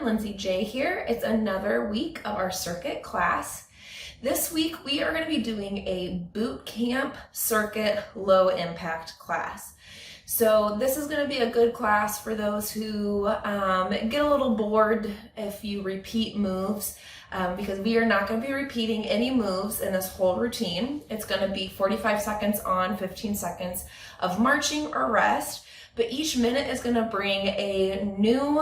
everyone, Lindsay J here. It's another week of our circuit class. This week we are going to be doing a Bootcamp Circuit low impact class. So this is going to be a good class for those who get a little bored if you repeat moves, because we are not going to be repeating any moves in this whole routine. It's going to be 45 seconds on, 15 seconds of marching or rest. But each minute is going to bring a new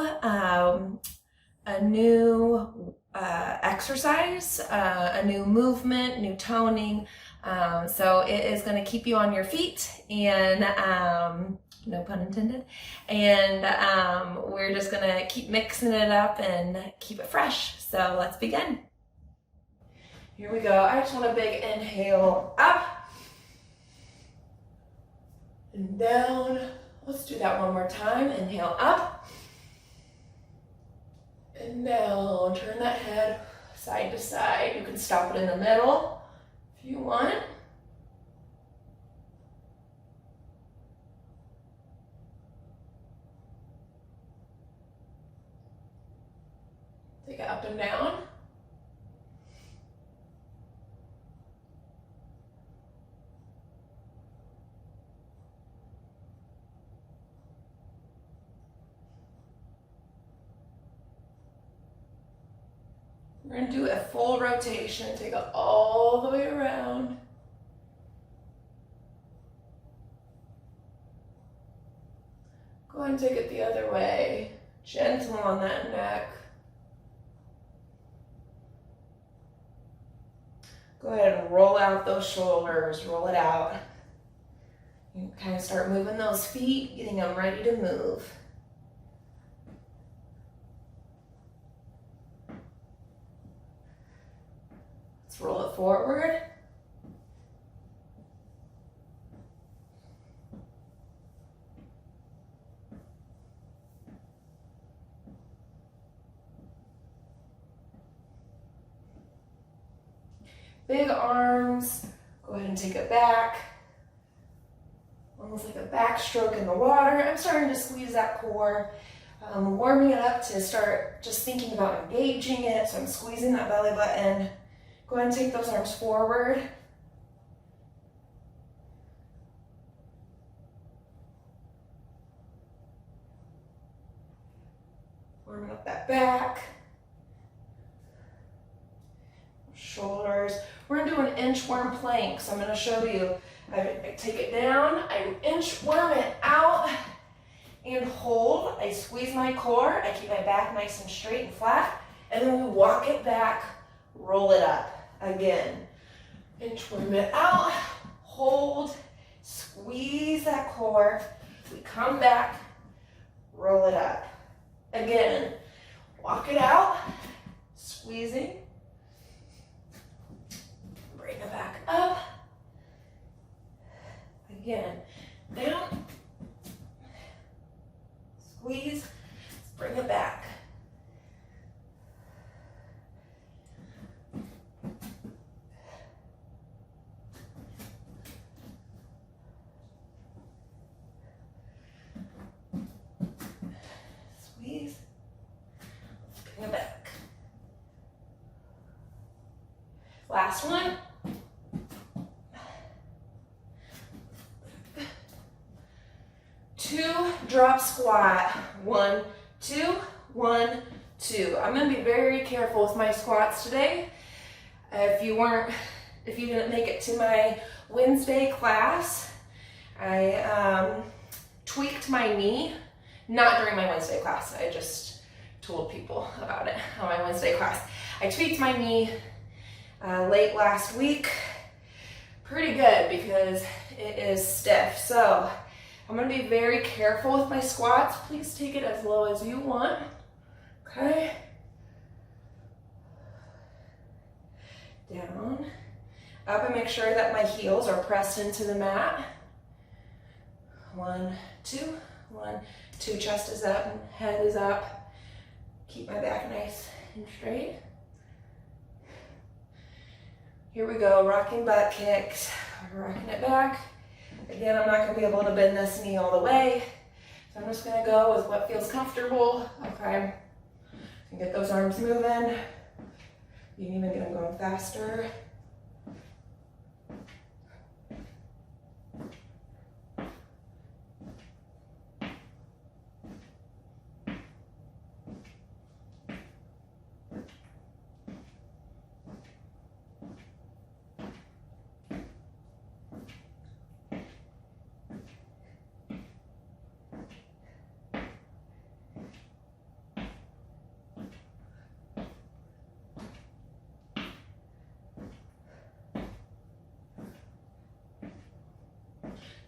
exercise, a new movement, new toning. So it is going to keep you on your feet, and no pun intended. And we're just going to keep mixing it up and keep it fresh. So let's begin. Here we go. I just want a big inhale up and down. Let's do that one more time. Inhale up and down. Turn that head side to side. You can stop it in the middle if you want. Take it up and down. We're going to do a full rotation, take it all the way around. Go ahead and take it the other way. Gentle on that neck. Go ahead and roll out those shoulders, roll it out. You kind of start moving those feet, getting them ready to move. Roll it forward. Big arms. Go ahead and take it back. Almost like a backstroke in the water. I'm starting to squeeze that core. Warming it up to start just thinking about engaging it. So I'm squeezing that belly button. Go ahead and take those arms forward. Warming up that back. Shoulders. We're going to do an inchworm plank. So I'm going to show you. I take it down, I inchworm it out and hold. I squeeze my core. I keep my back nice and straight and flat. And then we walk it back, roll it up. Again, inchworm it out, hold, squeeze that core. We come back, roll it up. Again, walk it out, squeezing, bring it back up. Again, down, squeeze, bring it back. Last one. Two, drop squat. 1, 2, 1, 2. I'm going to be very careful with my squats today. If you didn't make it to my Wednesday class, I tweaked my knee. Not during my Wednesday class. I just told people about it on my Wednesday class. I tweaked my knee late last week, pretty good because it is stiff. So I'm going to be very careful with my squats. Please take it as low as you want. Okay. Down, up, and make sure that my heels are pressed into the mat. 1, 2, 1, 2. Chest is up and head is up. Keep my back nice and straight. Here we go, rocking butt kicks, rocking it back. Again, I'm not gonna be able to bend this knee all the way, so I'm just gonna go with what feels comfortable. Okay, And get those arms moving. You can even get them going faster.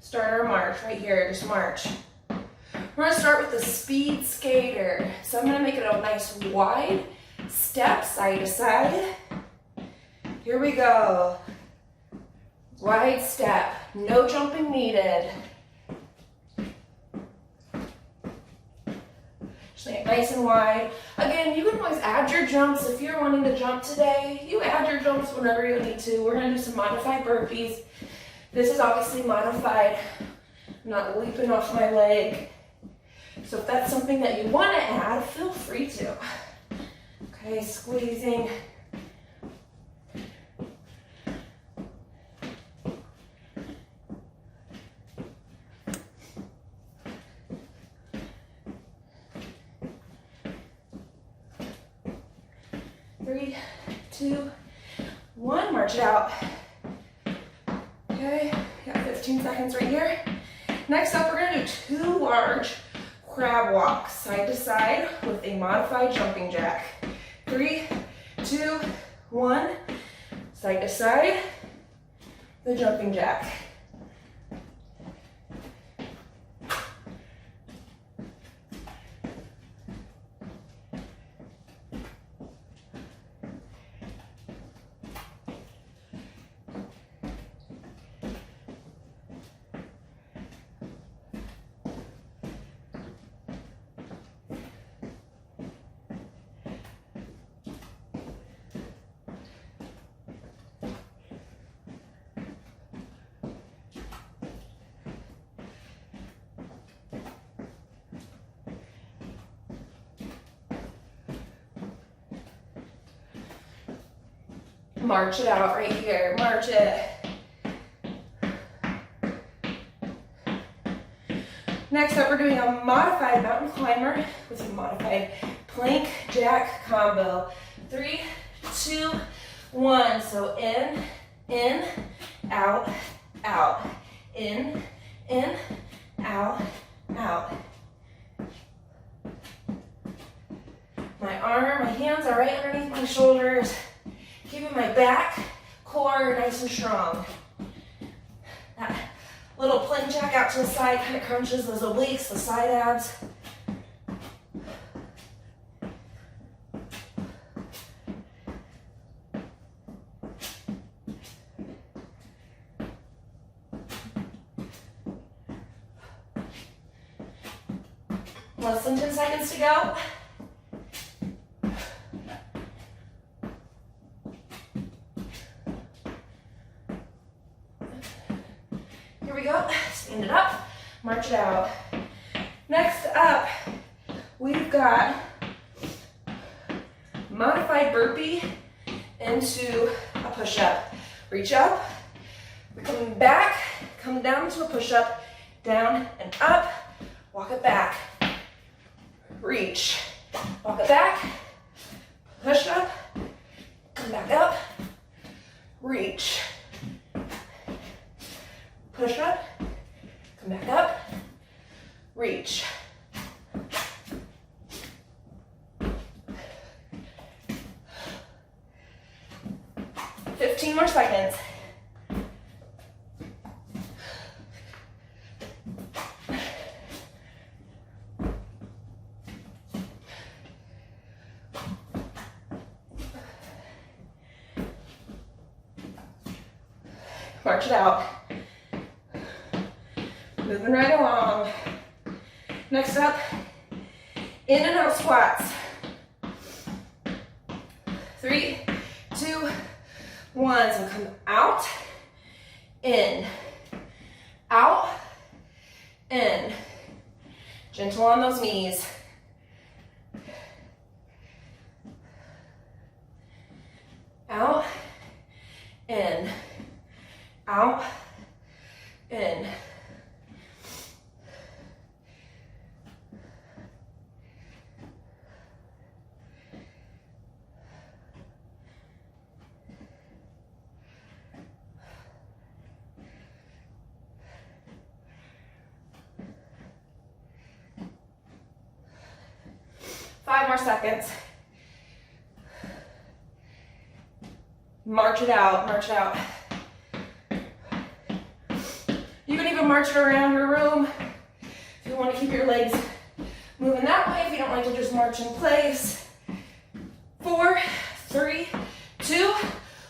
Start our march right here, just march. We're gonna start with the speed skater. So I'm gonna make it a nice wide step, side to side. Here we go. Wide step, no jumping needed. Just make it nice and wide. Again, you can always add your jumps. If you're wanting to jump today, you add your jumps whenever you need to. We're gonna do some modified burpees. This is obviously modified. I'm not leaping off my leg. So if that's something that you want to add, feel free to. Okay, squeezing. Three, two, one, march it out. Okay, got 15 seconds right here. Next up, we're gonna do 2 large crab walks, side to side with a modified jumping jack. 3, 2, 1, side to side, the jumping jack. March it out right here, march it. Next up, we're doing a modified mountain climber with a modified plank jack combo. 3, 2, 1. So in, out, out. In, out, out. My hands are right underneath my shoulders. Keeping my back, core nice and strong. That little plank jack out to the side kind of crunches those obliques, the side abs. Less than 10 seconds to go. Here we go, stand it up, march it out. Next up, we've got modified burpee into a push-up. Reach up, we're coming back, come down to a push-up, down and up, walk it back, reach, walk it back, push up, come back up, reach, push up, come back up, reach. Fifteen more seconds. March it out. Moving right along. Next up, in and out squats. 3, 2, 1. So come out, in, out, in. Gentle on those knees. in. Five more seconds. March it out, march it out. You can even march it around your room if you want to keep your legs moving that way, if you don't like to just march in place. 4, 3, 2,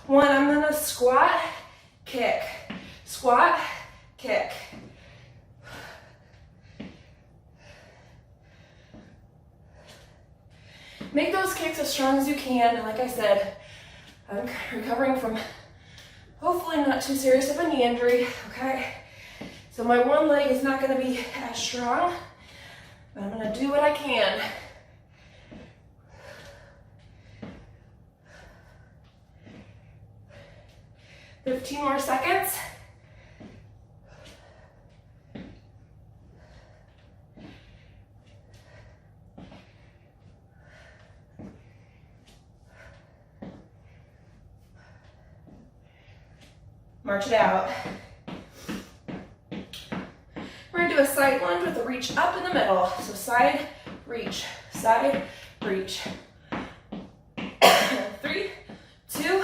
1. I'm gonna squat, kick, squat, kick. Make those kicks as strong as you can. Like I said, I'm recovering from hopefully not too serious of a knee injury, okay? So my one leg is not gonna be as strong, but I'm gonna do what I can. $15 more seconds. March it out. We're gonna do a side lunge with a reach up in the middle. So side, reach, side, reach. 3, 2,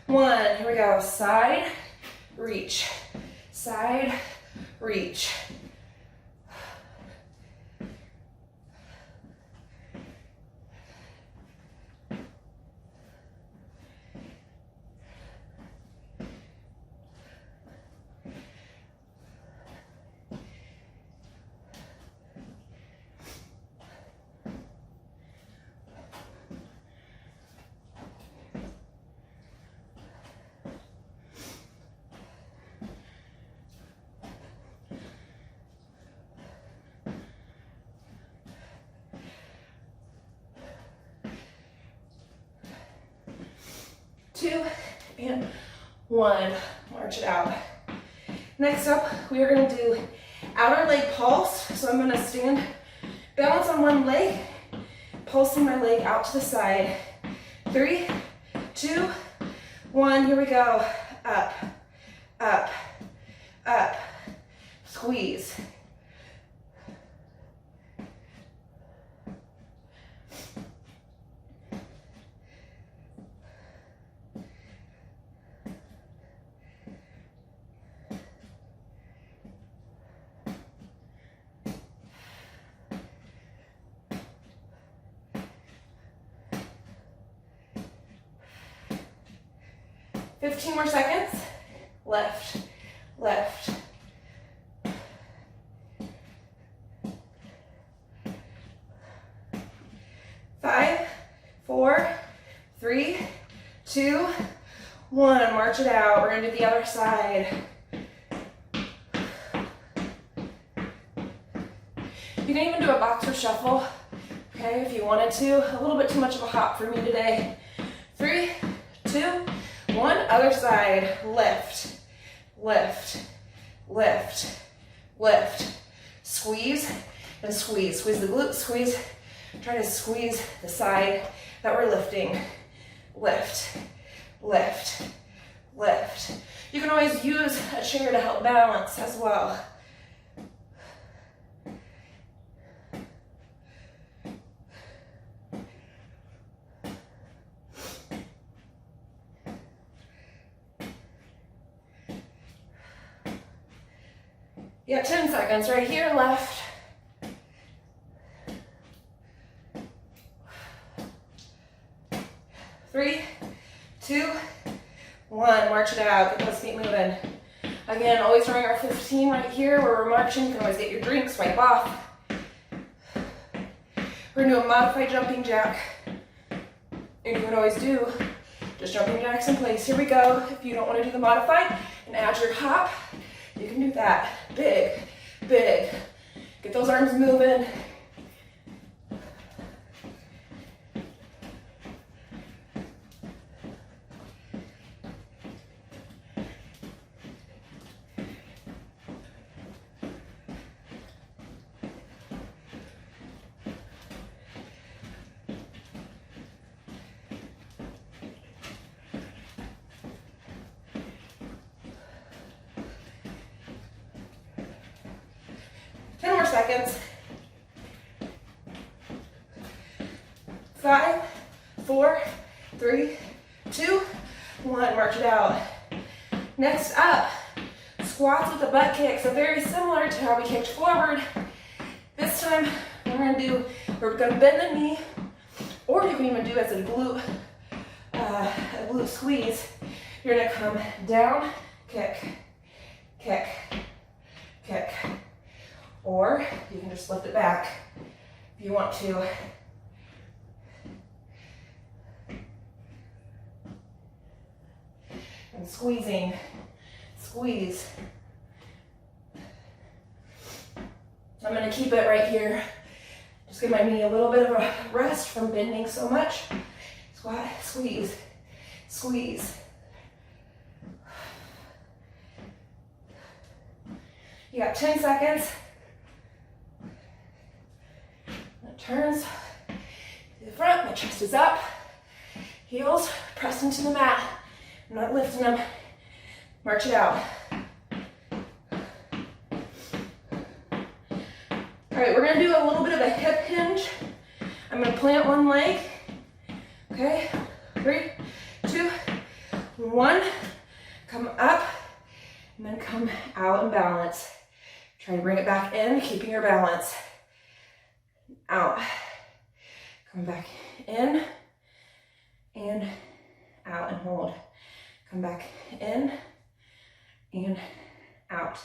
1. Here we go. Side, reach, side, reach. Two, and 1. March it out. Next up, we are going to do outer leg pulse. So I'm going to stand, balance on one leg, pulsing my leg out to the side. 3, 2, 1. Here we go. Up, up, up. Squeeze. $15 more seconds. Left, left. 5, 4, 3, 2, 1. March it out. We're gonna do the other side. You can even do a boxer shuffle, okay, if you wanted to. A little bit too much of a hop for me today. 3, 2, 1. Other side. Lift, lift, lift, lift. Squeeze and squeeze. Squeeze the glutes, squeeze. Try to squeeze the side that we're lifting. Lift, lift, lift. You can always use a chair to help balance as well. You got 10 seconds right here left. Three, 2, 1. March it out. Get those feet moving. Again, always during our 15 right here where we're marching. You can always get your drink, swipe off. We're gonna do a modified jumping jack. And you can always do just jumping jacks in place. Here we go. If you don't want to do the modified and add your hop, you can do that. Big, big. Get those arms moving. seconds. 5, 4, 3, 2, 1. March it out. Next up, squats with a butt kick. So very similar to how we kicked forward. This time we're gonna bend the knee, or you can even do it as a glute squeeze. You're gonna come down, kick, kick, kick. Or you can just lift it back if you want to. And squeezing, squeeze. I'm gonna keep it right here. Just give my knee a little bit of a rest from bending so much. Squat, squeeze, squeeze. You got 10 seconds. It turns to the front, my chest is up. Heels pressed into the mat. I'm not lifting them. March it out. All right, we're gonna do a little bit of a hip hinge. I'm gonna plant one leg. Okay, 3, 2, 1. Come up and then come out and balance. Try to bring it back in, keeping your balance. Out. Come back in and out and hold. Come back in and out.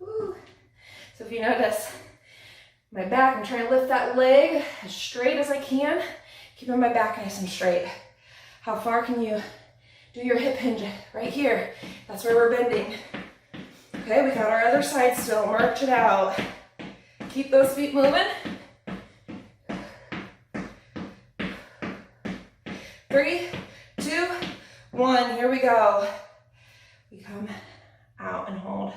Woo. So if you notice my back, I'm trying to lift that leg as straight as I can, keeping my back nice and straight. How far can you do your hip hinge? Right here. That's where we're bending. Okay, we got our other side still. March it out. Keep those feet moving. 3, 2, 1. Here we go. We come out and hold.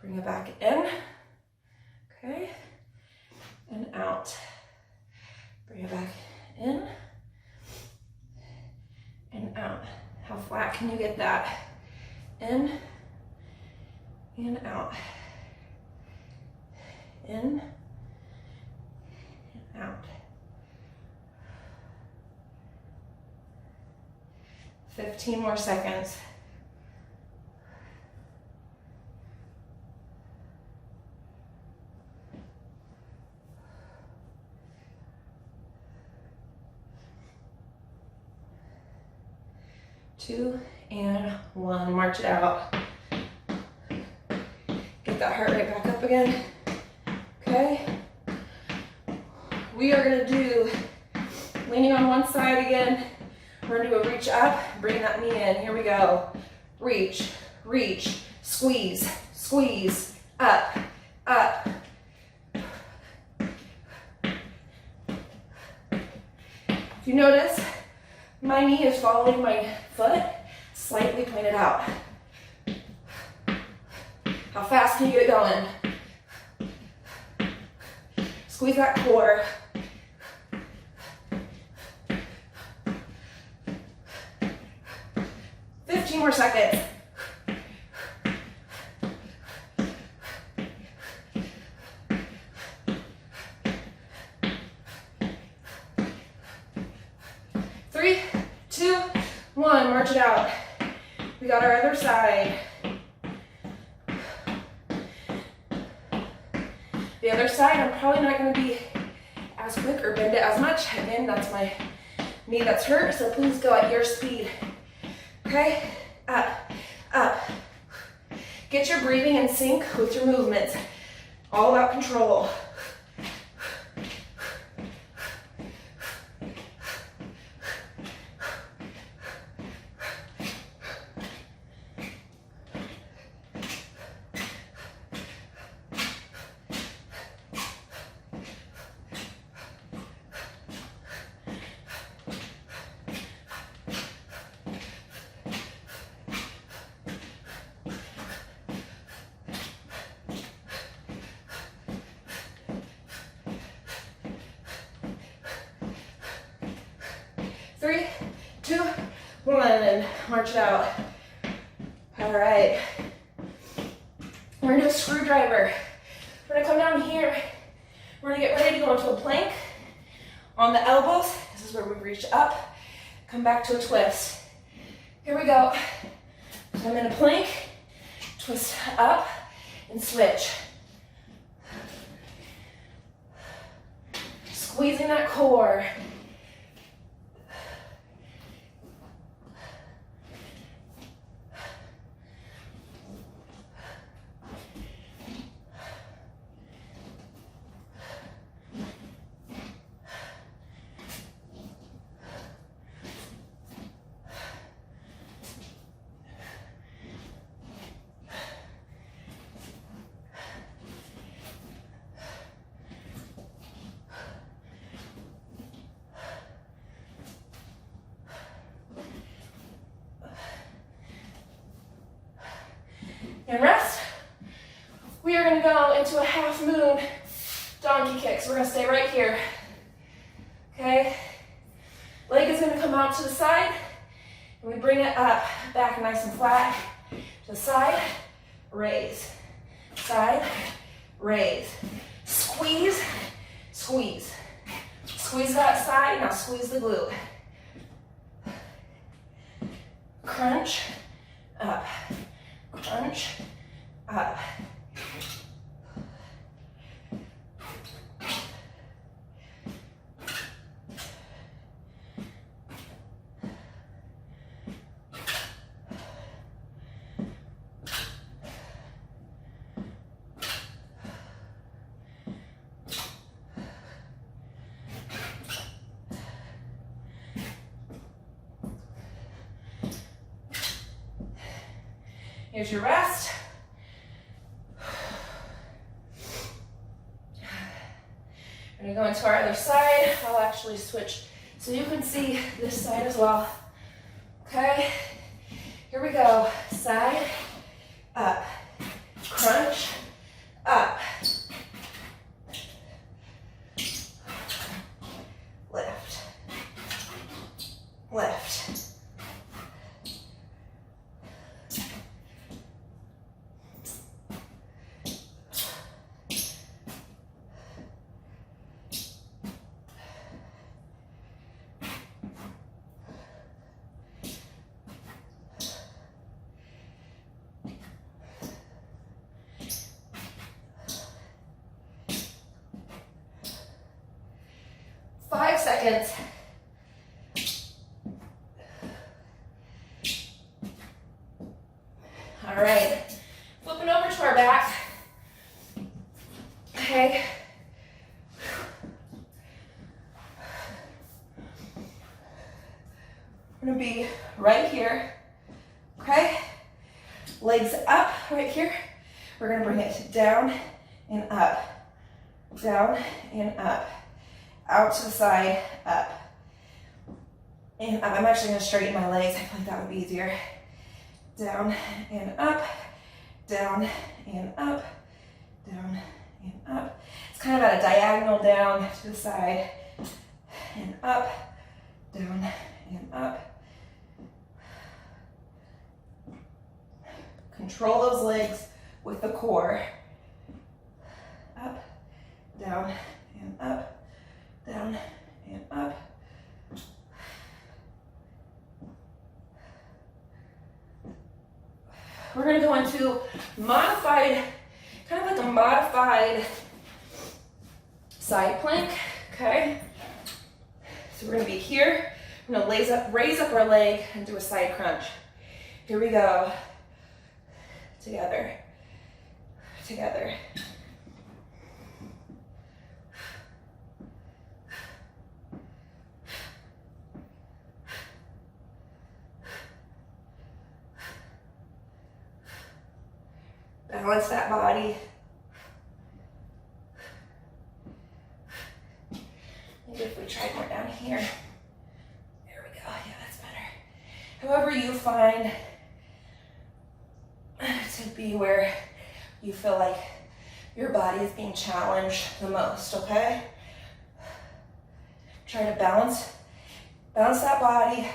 Bring it back in. Okay. And out. Bring it back in. And out. How flat can you get that? In and out. In and out. 15 more seconds. Two and 1. March it out. Get that heart rate back up again. Okay. We are going to do leaning on one side again. We're going to do a reach up. Bring that knee in. Here we go. Reach, reach, squeeze, squeeze, up, up. If you notice, my knee is following my foot, slightly pointed out. How fast can you get it going? Squeeze that core. More seconds. Three, 2, 1. March it out. We got our other side. The other side, I'm probably not going to be as quick or bend it as much. Again, that's my knee that's hurt, so please go at your speed. Okay? Up, up. Get your breathing in sync with your movements. All about control. 3, 2, 1, and march it out. All right. We're gonna do a screwdriver. We're gonna come down here. We're gonna get ready to go into a plank. On the elbows, this is where we reach up, come back to a twist. Here we go. I'm in a plank, twist up, and switch. Squeezing that core. And rest. We are gonna go into a half moon donkey kick. So we're gonna stay right here. Okay? Leg is gonna come out to the side, and we bring it up, back nice and flat. To the side, raise. Side, raise. Squeeze, squeeze. Squeeze that side, now squeeze the glute. Crunch, up. Crunch, up. Here's your rest. We're gonna go into our other side. I'll actually switch so you can see this side as well. Okay, here we go. Side, up, crunch, up. Lift, lift. Seconds. All right, flipping over to our back. Okay. We're gonna be right here. Okay. Legs up right here. We're gonna bring it down and up, down and up. Out to the side, up, and up. I'm actually going to straighten my legs. I feel like that would be easier. Down and up, down and up, down and up. It's kind of at a diagonal down to the side, and up, down and up. Control those legs with the core. Up, down and up. Down and up. We're going to go into modified, kind of like a modified side plank, okay? So we're going to be here. We're going to raise up our leg and do a side crunch. Here we go. Together, together. Balance that body. Maybe if we tried more down here. There we go. Yeah, that's better. However you find to be where you feel like your body is being challenged the most, okay? Try to balance Bounce that body.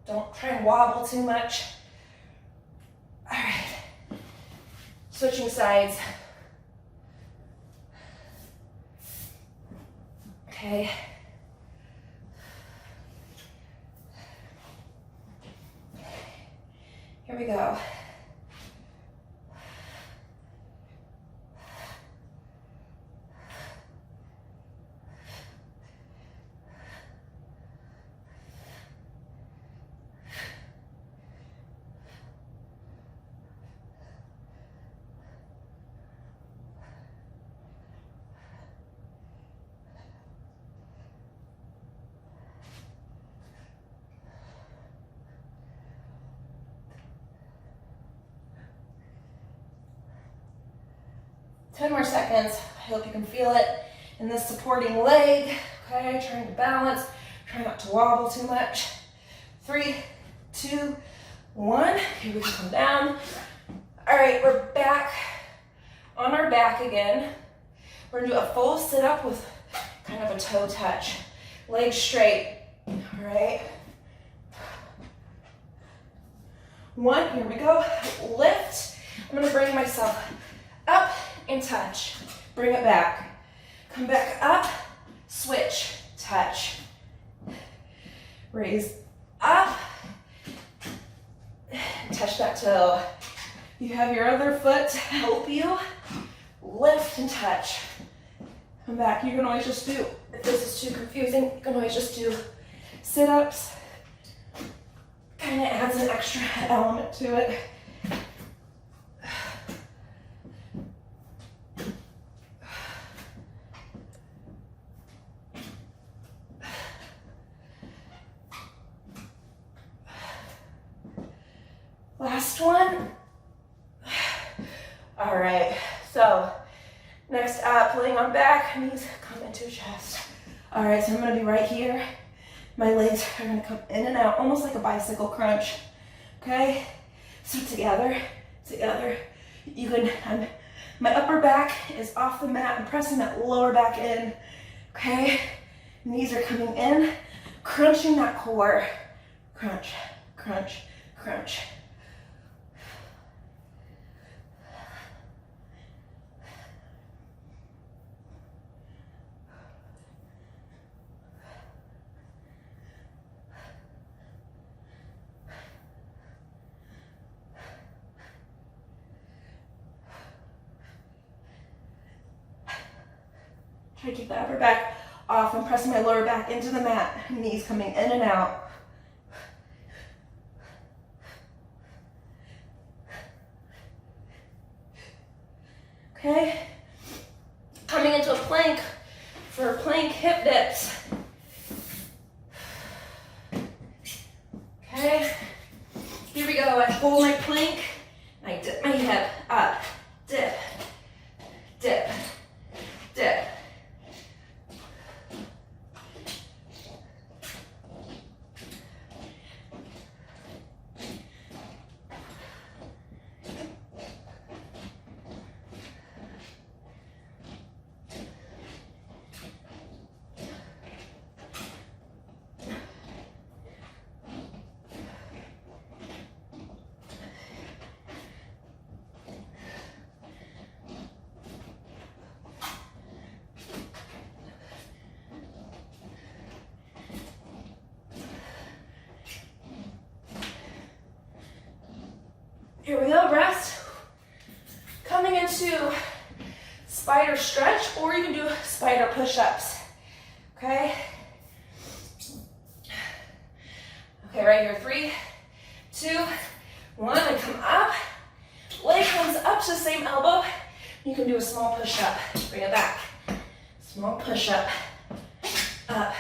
Don't try and wobble too much. All right. Switching sides. Okay. Here we go. Ten more seconds. I hope you can feel it in this supporting leg. Okay, trying to balance. Try not to wobble too much. 3, 2, 1. Here we come down. All right, we're back on our back again. We're gonna do a full sit-up with kind of a toe touch. Legs straight, all right? 1, here we go. Lift. I'm gonna bring myself up and touch. Bring it back. Come back up, switch, touch. Raise up, touch that toe. You have your other foot to help you. Lift and touch. Come back. You can always just do, if this is too confusing, you can always just do sit-ups. Kind of adds an extra element to it. Last one. All right, so next up, laying on back, knees come into chest. All right, so I'm gonna be right here. My legs are gonna come in and out, almost like a bicycle crunch, okay? So together. You can, my upper back is off the mat. I'm pressing that lower back in, okay? Knees are coming in, crunching that core. Crunch, crunch, crunch. Try to keep the upper back off. I'm pressing my lower back into the mat. Knees coming in and out. Okay. Coming into a plank for plank hip dips. Okay. Here we go. I hold my plank. I dip my hip up. Dip. Dip. Dip. Here we go, rest. Coming into spider stretch, or you can do spider push-ups, okay? Okay, right here, 3, 2, 1, and come up. Leg comes up to the same elbow. You can do a small push-up. Bring it back. Small push-up, up.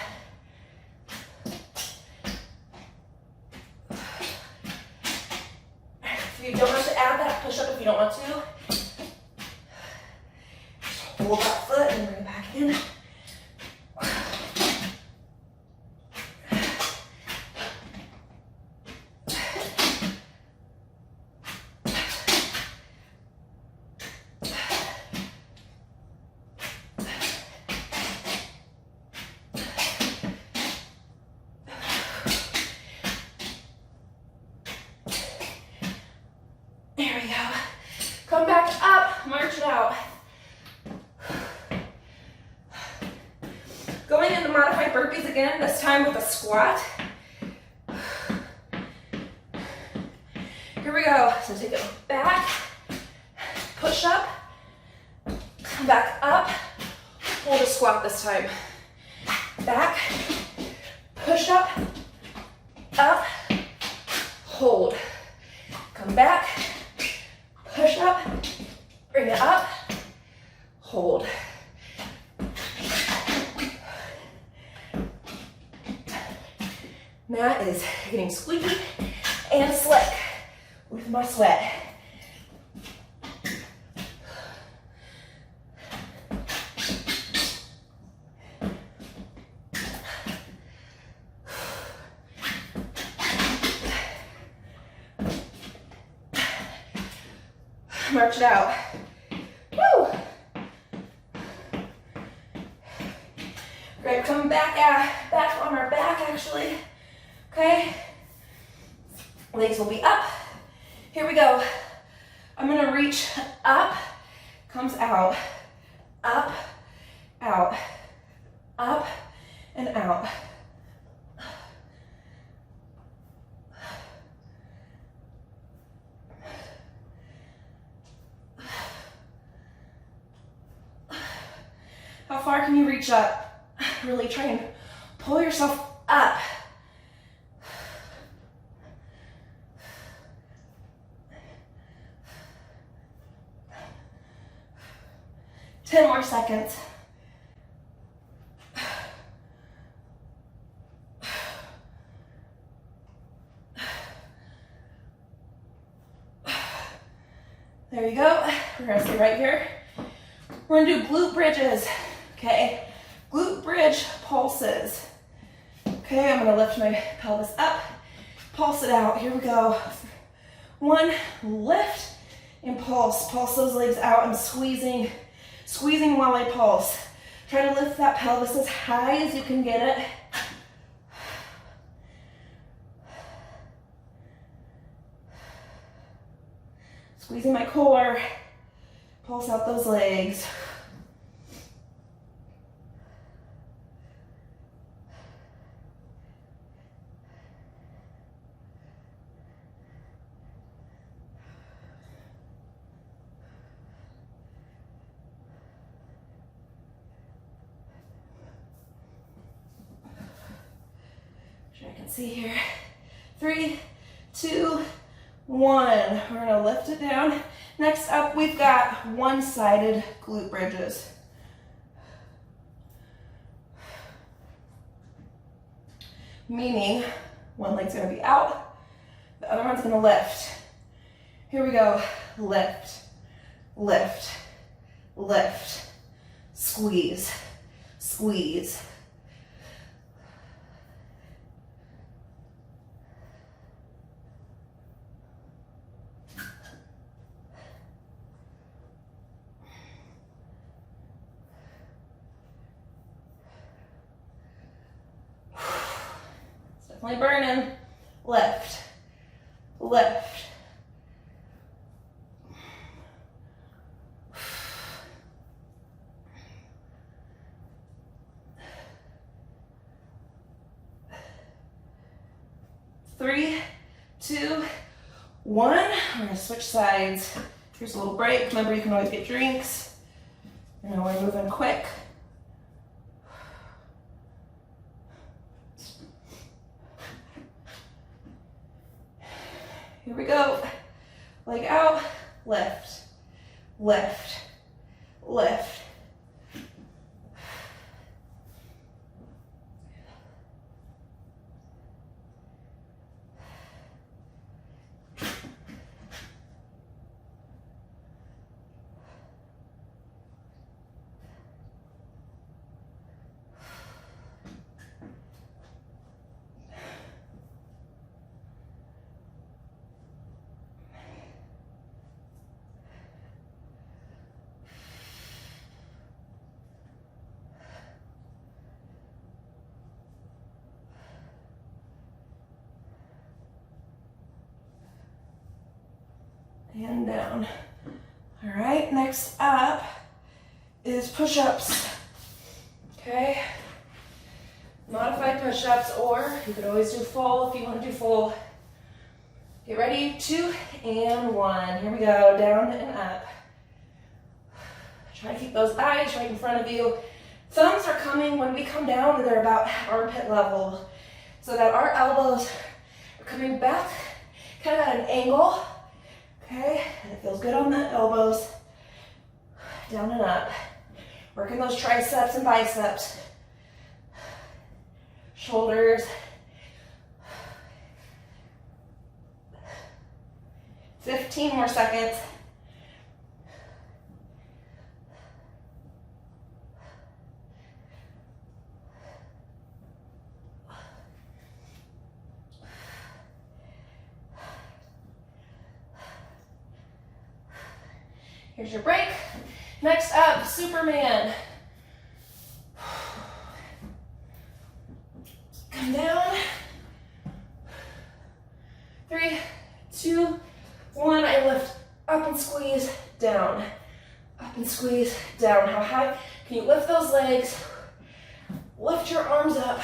You don't have to add that push-up if you don't want to. Just hold that foot and bring it back in. again, this time with a squat. Here we go. So take it back, push up, come back up, hold a squat this time. Back, push up, hold. Come back, push up, bring it up, hold. Mat is getting squeaky and slick with my sweat. March it out. Woo! Great, come back on our back actually. Okay, legs will be up. Here we go. I'm gonna reach up, comes out, up, out, up, and out. How far can you reach up? Really try and pull yourself up. Ten more seconds. There you go. We're gonna stay right here. We're gonna do glute bridges. Okay, glute bridge pulses. Okay, I'm gonna lift my pelvis up, pulse it out. Here we go. One, lift and pulse. Pulse those legs out. I'm squeezing while I pulse. Try to lift that pelvis as high as you can get it. Squeezing my core. Pulse out those legs. I can see here. 3, 2, 1. We're gonna lift it down. Next up, we've got one-sided glute bridges. Meaning, one leg's gonna be out, the other one's gonna lift. Here we go. Lift, lift, lift, squeeze, squeeze. Definitely burning. Lift, lift. Three, 2, 1. We're gonna switch sides. Here's a little break. Remember, you can always get drinks. You know, we're moving quick. Here we go. Leg out, lift, lift, lift. And down. All right, next up is push-ups. Okay. modified push-ups, or you could always do full if you want to do full. Get ready, 2 and 1. Here we go, down and up. Try to keep those eyes right in front of you. Thumbs are coming, when we come down, they're about armpit level, so that our elbows are coming back, kind of at an angle, okay? And it feels good on the elbows, down and up. Working those triceps and biceps. Shoulders. 15 more seconds. Here's your break. Next up, Superman. Come down. 3, 2, 1. I lift up and squeeze down. Up and squeeze down. How high can you lift those legs? Lift your arms up.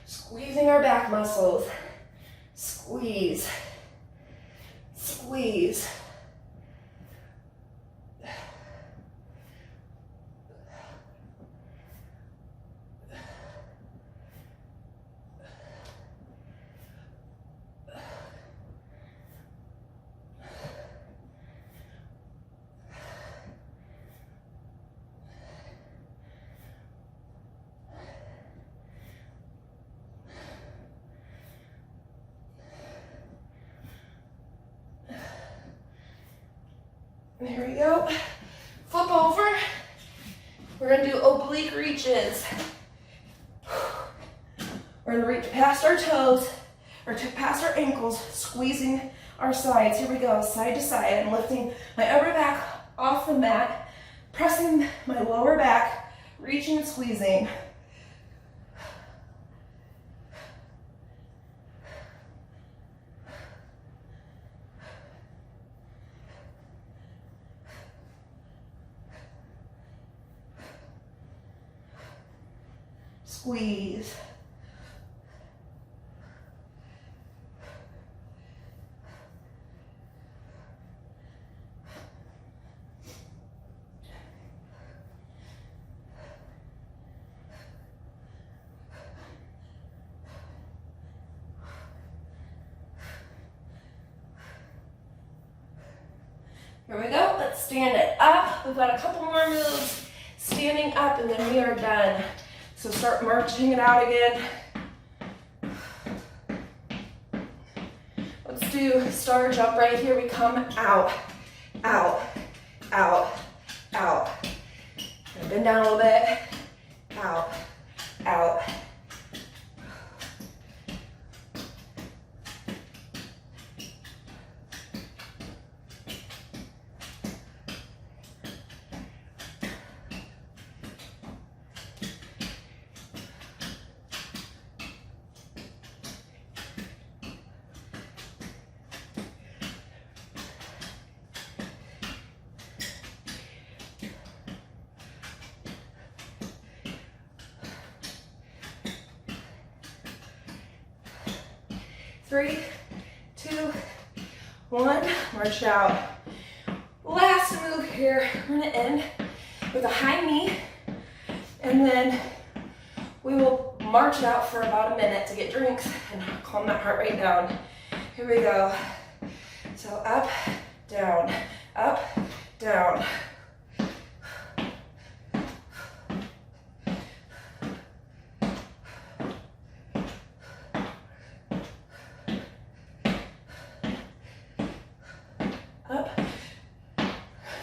Squeezing our back muscles. Squeeze. Squeeze. There we go. Flip over. We're going to do oblique reaches. We're going to reach past our toes, or past our ankles, squeezing our sides. Here we go, side to side. I'm lifting my upper back off the mat, pressing my lower back, reaching and squeezing. Squeeze. Here we go. Let's stand it up. We've got a couple more moves. Standing up, and then we are done. So start marching it out again. Let's do star jump right here. We come out, out, out, out. Bend down a little bit. Out, out. Three, 2, 1, march out. Last move here, we're gonna end with a high knee, and then we will march out for about a minute to get drinks and calm that heart rate down. Here we go. So up, down, up, down.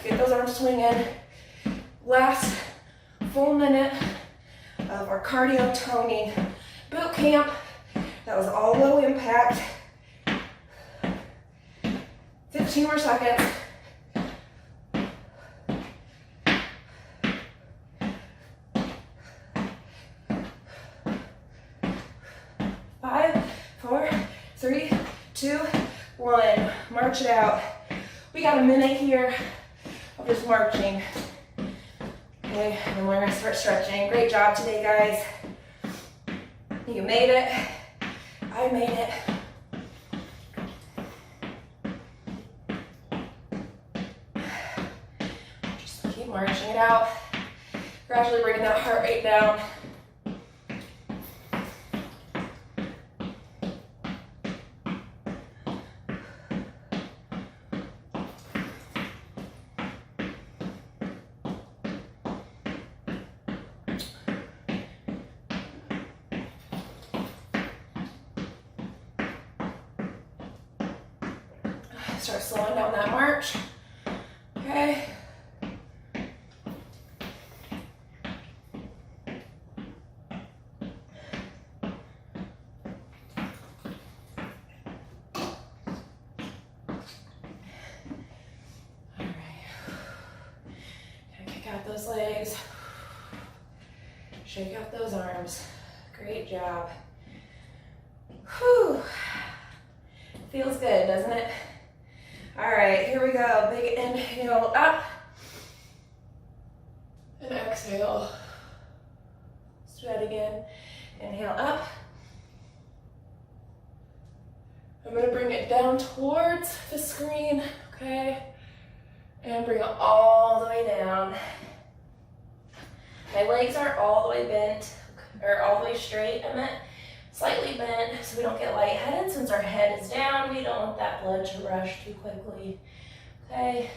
Get those arms swinging. Last full minute of our cardio toning boot camp. That was all low impact. 15 more seconds. 5, 4, 3, 2, 1. March it out. We got a minute here of just marching. Okay, and then we're gonna start stretching. Great job today, guys. You made it. I made it. Just keep marching it out. Gradually bringing that heart rate down. Start slowing down that march. Okay. Those legs, shake out those arms. Great job. Whew. Feels good, doesn't it? All right, here we go. Big inhale up and exhale. Let's do that again. Inhale up. I'm going to bring it down towards the screen, okay? And bring it all the way down. My legs are all the way bent, or all the way straight, I meant slightly bent so we don't get lightheaded. Since our head is down, we don't want that blood to rush too quickly. Okay,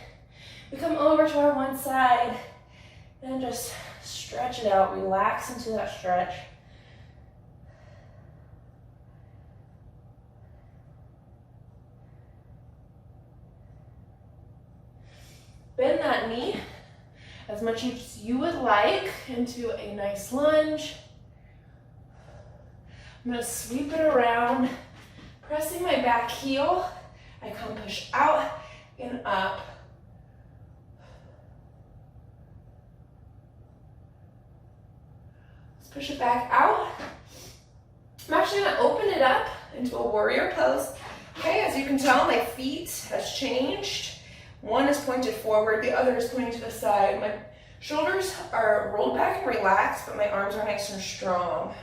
we come over to our one side and just stretch it out, relax into that stretch. Bend that knee as much as you would like into a nice lunge. I'm gonna sweep it around, pressing my back heel. I come push out and up. Let's push it back out. I'm actually gonna open it up into a warrior pose. Okay, as you can tell, my feet has changed. One is pointed forward, the other is pointing to the side. My shoulders are rolled back and relaxed, but my arms are nice and strong.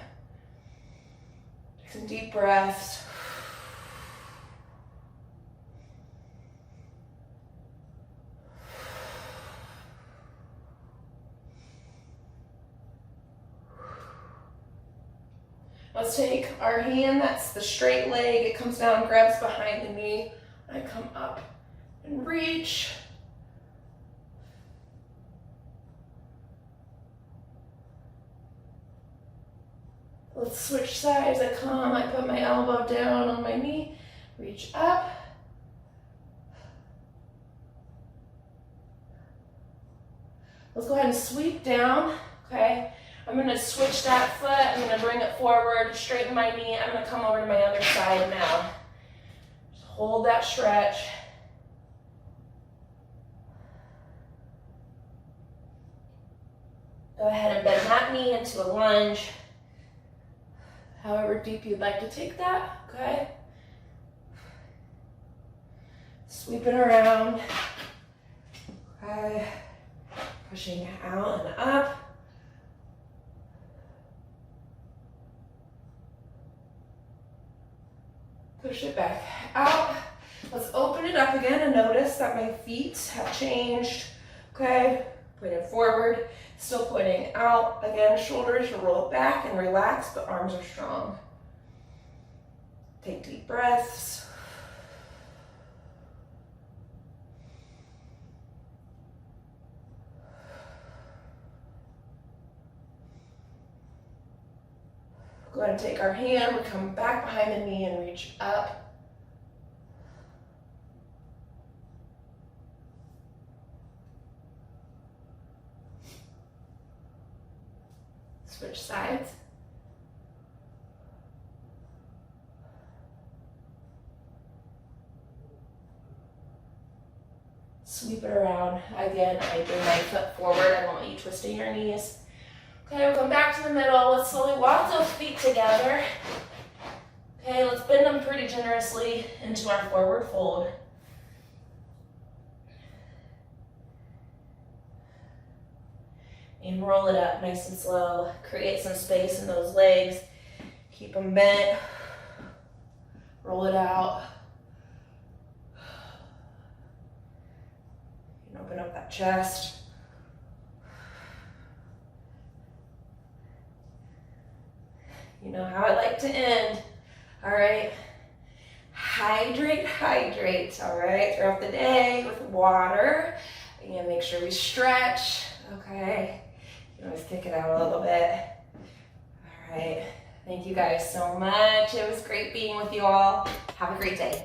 Take some deep breaths. Let's take our hand, that's the straight leg, it comes down, grabs behind the knee. I come up and reach. Let's switch sides. I come, I put my elbow down on my knee, reach up. Let's go ahead and sweep down, okay? I'm gonna switch that foot, I'm gonna bring it forward, straighten my knee, I'm gonna come over to my other side now. Just hold that stretch. Go ahead and bend that knee into a lunge. However deep you'd like to take that, okay? Sweep it around. Okay. Pushing out and up. Push it back out. Let's open it up again and notice that my feet have changed, okay? Pointing forward, still pointing out. Again, shoulders roll back and relax, but arms are strong. Take deep breaths. Go ahead and take our hand, we come back behind the knee and reach up. Switch sides. Sweep it around. Again, I bring my foot forward. I don't want you twisting your knees. Okay, we'll come back to the middle. Let's slowly walk those feet together. Okay, let's bend them pretty generously into our forward fold. And roll it up nice and slow. Create some space in those legs. Keep them bent. Roll it out. And open up that chest. You know how I like to end. All right. Hydrate, hydrate. All right. Throughout the day with water. And make sure we stretch. Okay. You can always kick it out a little bit. All right. Thank you guys so much. It was great being with you all. Have a great day.